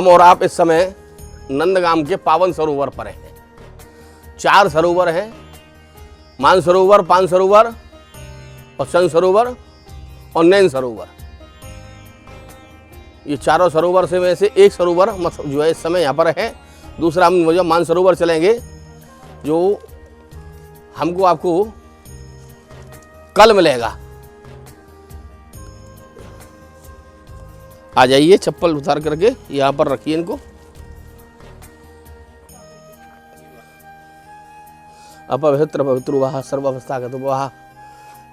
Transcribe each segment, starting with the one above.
हम और आप इस समय नंदगाम के पावन सरोवर पर हैं। 4 सरोवर हैं, मान सरोवर, पान सरोवर और सन सरोवर और नैन सरोवर। ये चारों सरोवर से में से एक सरोवर जो है इस समय यहाँ पर है। दूसरा हम जो मान सरोवर चलेंगे, जो हमको आपको कल मिलेगा। आ जाइए, चप्पल उतार करके यहाँ पर रखिए इनको। अपवित्र पवित्र वाह सर्वावस्था का तो वाह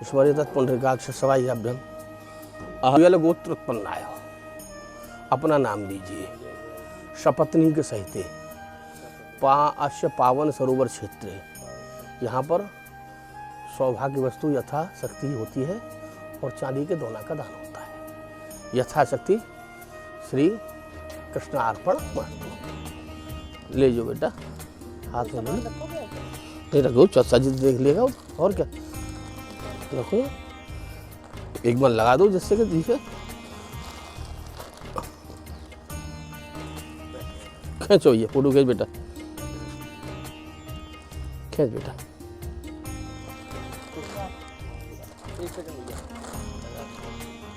ईश्वरीय तत्पुंडरीकाक्ष सवाइभ्यम अहल गोत्र उत्पन्न आयो। अपना नाम लीजिए। सपत्नी के सहित अश्य पावन सरोवर क्षेत्र। यहाँ पर सौभाग्य वस्तु यथाशक्ति होती है और चांदी के दोना का दान होता है। यथाशक्ति श्री कृष्ण अर्पण महत्व। ले जो बेटा, हाथ में नहीं रखो, चाचा जी देख लेगा और क्या रखो। एक बार लगा दो जिससे कि दिखे। खींचो, ये फोटो खींच बेटा, खींच बेटा।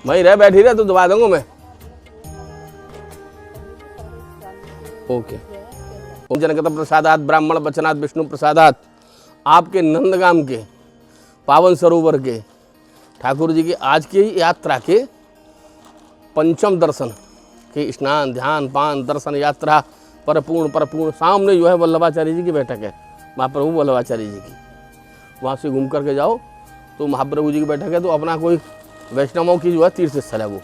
वहीं रह, बैठी रहे तो दबा दूंगा मैं। ओके। ओम जनकत प्रसादात ब्राह्मण वचनात् विष्णु प्रसादात। आपके नंदगाम के पावन सरोवर के ठाकुर जी की आज की यात्रा के पंचम दर्शन के स्नान ध्यान पान दर्शन यात्रा परपूर्ण सामने जो है वल्लभाचार्य जी की बैठक है, महाप्रभु वल्लभाचार्य जी की। वहाँ से घूम करके जाओ तो महाप्रभु जी की बैठक है। तो अपना कोई वैष्णवों की जो है तीर्थ स्थल है, वो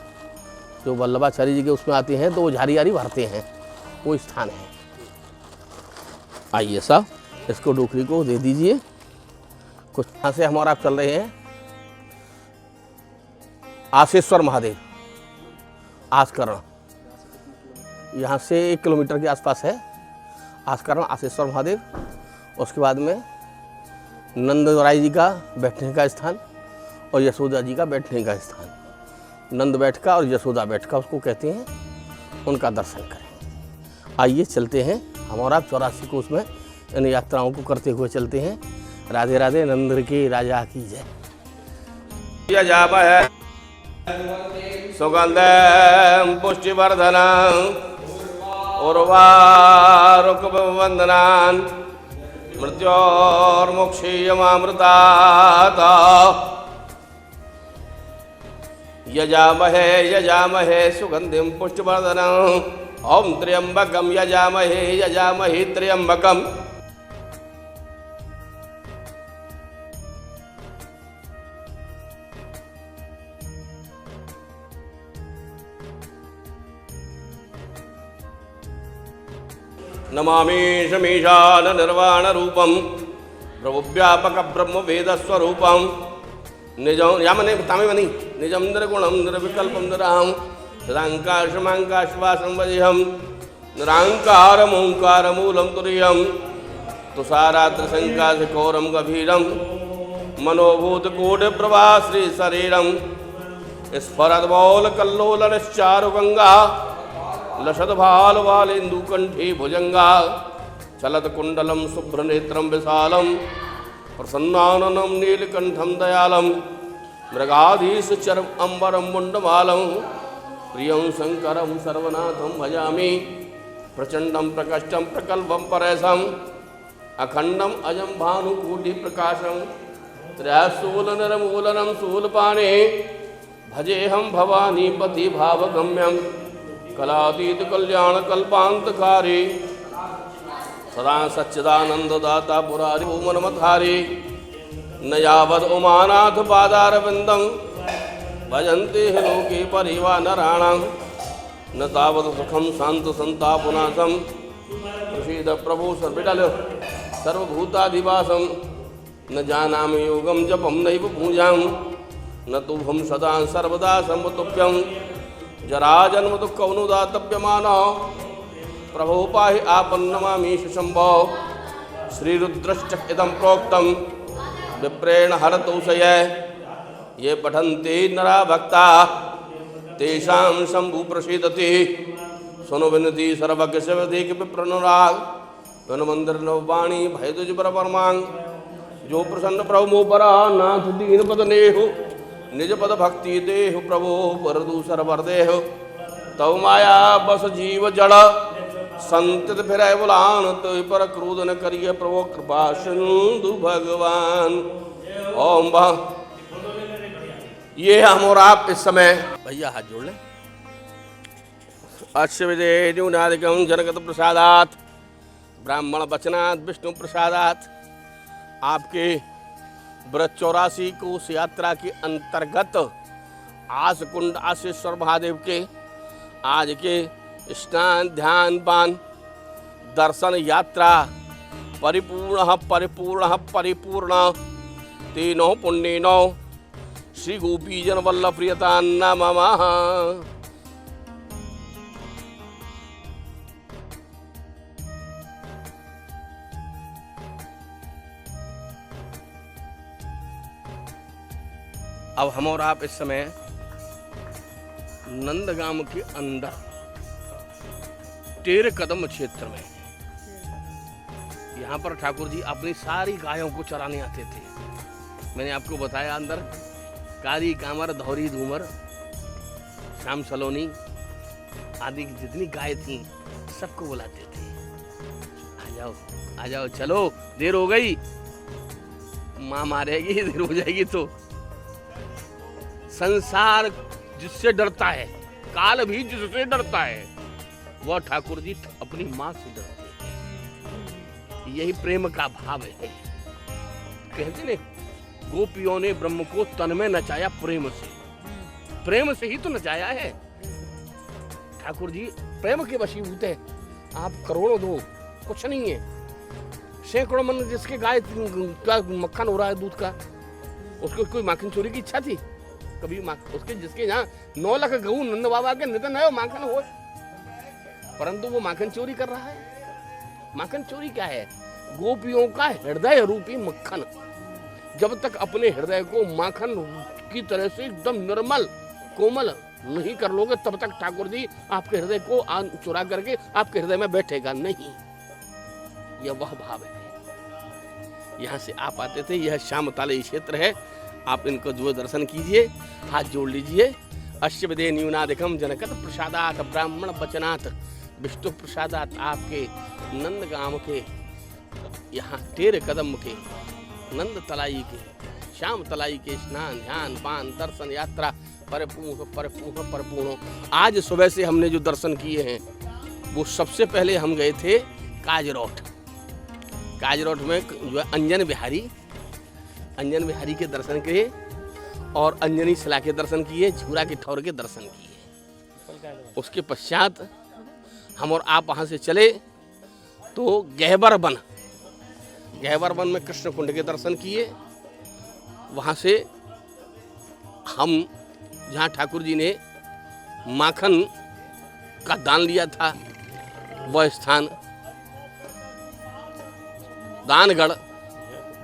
जो वल्लभाचार्य जी के उसमें आते हैं तो वो झारी भरते हैं, वो स्थान है। आइए साहब, इसको डोकरी को दे दीजिए। कुछ यहाँ से हमारा आप चल रहे हैं आसेश्वर महादेव आस्करण। यहाँ से 1 किलोमीटर के आसपास है आस्करण आसेश्वर महादेव। उसके बाद में नंदराय जी का बैठने का स्थान और यशोदा जी का बैठने का स्थान। नंद बैठका और यशोदा बैठका उसको कहते हैं, उनका दर्शन करें। आइए चलते हैं हम और आप 84 कोस में इन यात्राओं को करते हुए चलते हैं। राधे राधे, नंद के राजा की जय। यजामहे सुगंधं पुष्टिवर्धनं उर्वारुकवन्दनान् मृत्योर्मुक्षीयमामृतात्। यजामहे सुगंधिं पुष्टिवर्धनं ओम त्र्यंबकं यजामहे त्र्यंबकम्। नमामि शमीशान निर्वाण रूपम प्रभु व्यापक ब्रह्म वेद स्वरूपम निजम यामने तामेवनी निजम निर्गुणम निर्विकल्पम निराहं सदांकाशमांकाश्वासं वजेहं निरांकारम ओंकार मूलम तुरीयं तुषारात्रशंकाशकोरम गभीरम मनोभूत कूट प्रभा श्री शरीरम स्फरद्मौल कल्लोलनश्चारुगंगा लसद भाल वालेन्दुकंठी भुजंगा चलत कुंडलम शुभ्रनेत्रम विशालम प्रसन्नाननं नीलकंठम दयालम मृगाधीश चरम अंबरम मुंडमालम प्रियं शंकरं सर्वनाथं भजामि प्रचंडं प्रकष्टं प्रकल्पं परेशं अखंडम अजं भानुकूटि प्रकाशं त्रयशूलनिर्मूलनं शूलपाणे भजेहं भवानी पति भावगम्यं कलातीत कल्याण कल्पांतकारी सदा सच्चिदानंददाता पुरारी भूमनमधारी न यावद उमानाथ पादारविंदं भजन्ते हि लोके परिवानराणां न तावत् सुखं शांत संतापनाशं प्रसीद प्रभु सर्वभूताधिवासं न जानामि योगं जपं नैव पूजां न तुभं सदा सर्वदा समतुभ्यं जरा जन्म दुःखमनुदातव्यमानो प्रभो पाहि आपन्नमामीश शंभो श्रीरुद्रश्च इदं प्रोक्तं विप्रेण हरतु शये ये पठन्ति नरा भक्ता तेषां शंभु प्रसीदति सुनो विनती सर्वज्ञ शिव देख विप्रनुराग वन मंदिर नववाणी भय तुझ पर परमांग जो प्रसन्न प्रभु मो परा नाथ दीन पद नेहु निज पद भक्ति देहु प्रभु पर दूसर वर देहु तव माया बस जीव जड़ संतित फिर बुलान तो पर क्रोध न करिए प्रभु कृपा सिंधु भगवान। ओम ये हम और आप इस समय भैया हाथ जोड़ लें। अश्विदेनुनादिकं जनगत प्रसादात ब्राह्मण वचनात् विष्णु प्रसादात आपके व्रत 84 कोस यात्रा के अंतर्गत आसकुंड आशेश्वर महादेव के आज के स्नान ध्यान पान दर्शन यात्रा परिपूर्ण तेनो पुण्येनो श्री गोपीजन वल्लभ प्रियता नमः। अब हम और आप इस समय नंदगाम के अंदर तेरे कदम क्षेत्र में, यहाँ पर ठाकुर जी अपनी सारी गायों को चराने आते थे। मैंने आपको बताया अंदर कारी कामर धौरी धूमर श्याम सलोनी आदि की जितनी गाय थी सबको बुलाते थे, आ जाओ चलो, देर हो गई, माँ मारेगी, देर हो जाएगी। तो संसार जिससे डरता है, काल भी जिससे डरता है, वह ठाकुर जी अपनी माँ से डरते हैं। यही प्रेम का भाव है। कहते ने गोपियों ने ब्रह्म को तन में नचाया प्रेम से ही तो नचाया है। ठाकुर जी प्रेम के वशीभूत है। आप करोड़ों दो, कुछ नहीं है। सैकड़ों मन जिसके गाय का मक्खन हो रहा है दूध का, उसको कोई माखन चोरी की इच्छा थी कभी? उसके जिसके यहाँ 9 लाख गऊ नंद बाबा के निधन है, माखन हो, परंतु वो माखन चोरी कर रहा है। माखन चोरी क्या है? गोपियों का हृदय रूपी मक्खन। जब तक अपने हृदय को माखन की तरह से एकदम निर्मल कोमल नहीं कर लोगे, तब तक ठाकुर जी आपके हृदय को चुरा करके आपके हृदय में बैठेगा नहीं। यह वह भाव है। यहाँ से आप आते थे, यह श्याम ताले क्षेत्र है। आप इनको जो दर्शन कीजिए, हाथ जोड़ लीजिए। अश्वदे न्यूनादिकम जनकत प्रसादात ब्राह्मण वचनात् विष्णु प्रसादात आपके नंदगाम के यहाँ तेरे कदम के नंद तलाई के श्याम तलाई के स्नान ध्यान पान दर्शन यात्रा परिपूर्ण। आज सुबह से हमने जो दर्शन किए हैं, वो सबसे पहले हम गए थे काजरोट में जो है अंजन बिहारी के दर्शन किए और अंजनी शिला के दर्शन किए, झूरा के ठौर के दर्शन किए। उसके पश्चात हम और आप वहाँ से चले तो गहबर वन में कृष्ण कुंड के दर्शन किए। वहाँ से हम जहाँ ठाकुर जी ने माखन का दान लिया था, वह स्थान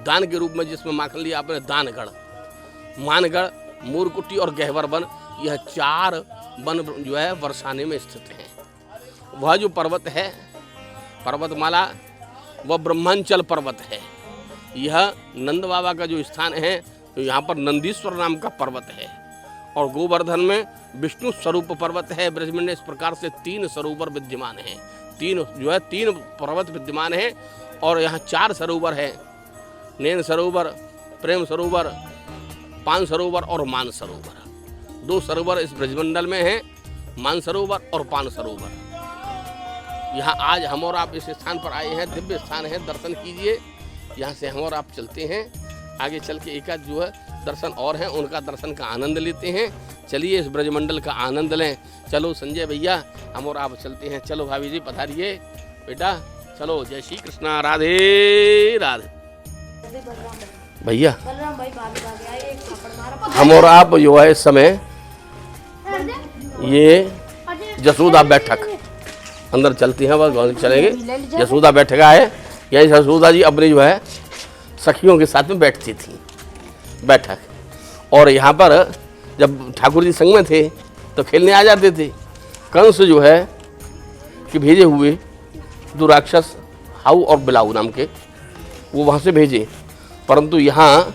दान के रूप में जिसमें माखन लिया आपने, दानगढ़, मानगढ़, मोरकुटी और गहवर वन, यह 4 वन जो है बरसाने में स्थित हैं। वह जो पर्वत है, पर्वतमाला, वह ब्रह्मांचल पर्वत है। यह नंद बाबा का जो स्थान है, तो यहाँ पर नंदीश्वर नाम का पर्वत है। और गोवर्धन में विष्णु स्वरूप पर्वत है। ब्रजमंड में इस प्रकार से 3 सरोवर विद्यमान हैं। 3 पर्वत विद्यमान है और यहाँ 4 सरोवर है। नैन सरोवर, प्रेम सरोवर, पान सरोवर और मान सरोवर। 2 सरोवर इस ब्रजमंडल में हैं, मान सरोवर और पान सरोवर। यहाँ आज हम और आप इस स्थान पर आए हैं, दिव्य स्थान है, दर्शन कीजिए। यहाँ से हम और आप चलते हैं आगे, चल के एक जो है दर्शन और हैं, उनका दर्शन का आनंद लेते हैं। चलिए इस ब्रजमंडल का आनंद लें। चलो संजय भैया, हम और आप चलते हैं। चलो भाभी जी पधारिए बेटा, चलो। जय श्री कृष्णा, राधे राधे। भैया हम और आप जो है इस समय ये जसोदा बैठक अंदर चलती हैं, बस चलेंगे। जसोदा बैठक है, यही जसोदा जी अपनी जो है सखियों के साथ में बैठती थी बैठक। और यहाँ पर जब ठाकुर जी संग में थे तो खेलने आ जाते थे। कंस जो है कि भेजे हुए जो राक्षस हाउ और बिलाऊ नाम के, वो वहाँ से भेजे, परंतु यहाँ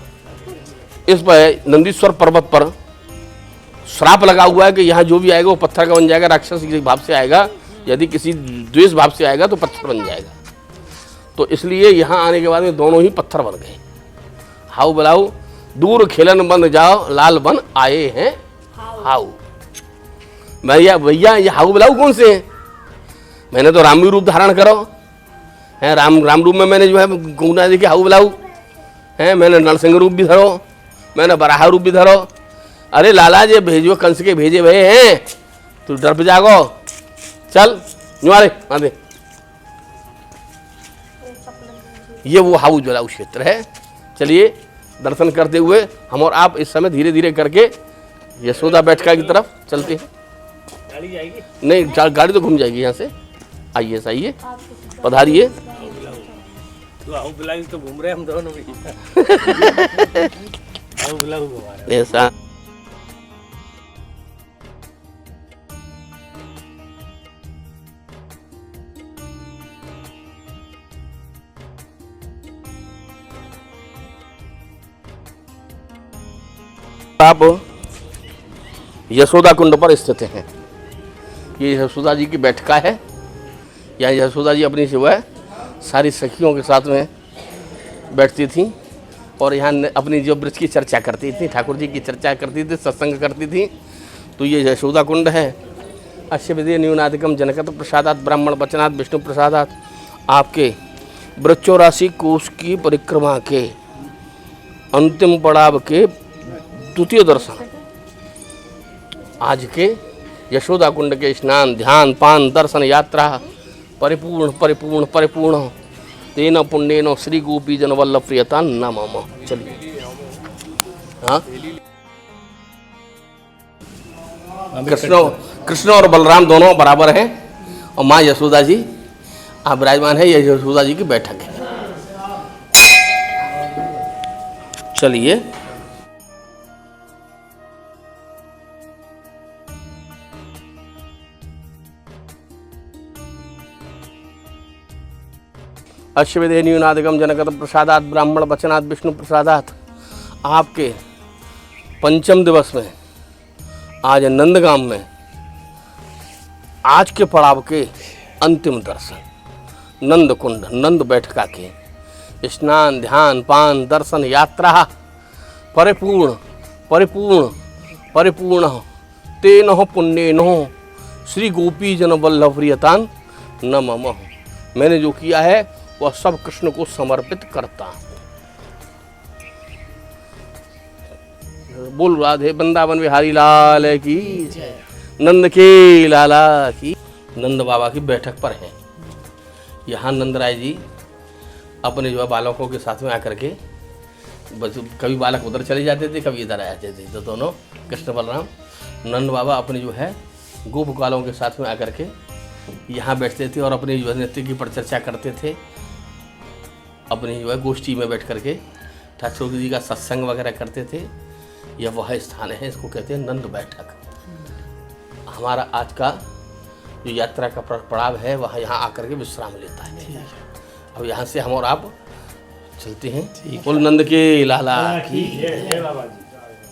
इस पर नंदीश्वर पर्वत पर श्राप लगा हुआ है कि यहाँ जो भी आएगा वो पत्थर का बन जाएगा। राक्षस के भाव से आएगा, यदि किसी द्वेष भाव से आएगा तो पत्थर बन जाएगा। तो इसलिए यहाँ आने के बाद में दोनों ही पत्थर बन गए। हाउ बिलाऊ दूर खेलन बन जाओ, लाल बन आए हैं हाउ। भैया भैया ये हाउ बिलाऊ कौन से हैं? मैंने तो रामी रूप धारण करो है, राम रूप में मैंने जो है गुना देखिए हाउ बिलाऊ है, मैंने नरसिंह रूप भी धरो, मैंने बराह रूप भी धरो। अरे लाला जी भेजो, कंस के भेजे भये हैं, तू डर पे जागो, चल नुआरे आंधे। ये वो हाउ बिलाऊ क्षेत्र है। चलिए दर्शन करते हुए हम और आप इस समय धीरे धीरे करके यशोदा बैठका की तरफ चलते हैं। गाड़ी जाएगी? नहीं, गाड़ी तो घूम जाएगी यहाँ से। आइए आइए, पधारिए। तो हाउ बिलाऊ तो घूम रहे हम दोनों भी। हाउ बिलाऊ घुमा रहे ऐसा आप यशोदा कुंड पर स्थित हैं। ये यशोदा जी की बैठका है। यहाँ यशोदा जी अपनी जो है सारी सखियों के साथ में बैठती थी और यहाँ अपनी जो ब्रज की चर्चा करती थी, ठाकुर जी की चर्चा करती थी, सत्संग करती थी। तो ये यशोदा कुंड है। अश्य विधि न्यूनाधिकम जनकत प्रसादात ब्राह्मण वचनात् विष्णु प्रसादात। आपके वृक्षोराशि कोष की परिक्रमा के अंतिम पड़ाव के द्वितीय दर्शन, आज के यशोदा कुंड के स्नान ध्यान पान दर्शन यात्रा परिपूर्ण परिपूर्ण परिपूर्ण तेन पुण्येन श्री गोपी जन वल्लभ प्रियता नमः। चलिए हाँ, कृष्ण और बलराम दोनों बराबर हैं और माँ यशोदा जी आप विराजमान है। यह यशोदा जी की बैठक है। चलिए अश्वधे न्यूनादिगम जनकत प्रसादात ब्राह्मण वचनात् विष्णु प्रसादात। आपके पंचम दिवस में आज नंदगाम में आज के पड़ाव के अंतिम दर्शन, नंद कुंड नंद बैठका के स्नान ध्यान पान दर्शन यात्रा परिपूर्ण परिपूर्ण परिपूर्ण तेन पुण्येन श्री गोपी जन वल्लभ प्रियतान नमः। मैंने जो किया है वह सब कृष्ण को समर्पित करता हूँ। बोल राधे वृंदावन बिहारी लाल की, नंद के लाला की। नंद बाबा की बैठक पर है। यहाँ नंदराय जी अपने जो है बालकों के साथ में आकर के, बस कभी बालक उधर चले जाते थे, कभी इधर आ जाते थे, तो दोनों कृष्ण बलराम नंद बाबा अपने जो है गोप बालों के साथ में आकर के यहाँ बैठते थे और अपनी जो है नृत्य की परिचर्चा करते थे। अपनी जो है गोष्ठी में बैठ करके ठाकुर जी का सत्संग वगैरह करते थे। यह वह स्थान है, इसको कहते हैं नंद बैठक। हमारा आज का जो यात्रा का पड़ाव है वह यहाँ आकर के विश्राम लेता है। अब यहाँ से हम और आप चलते हैं। बोल नंद के लाला की।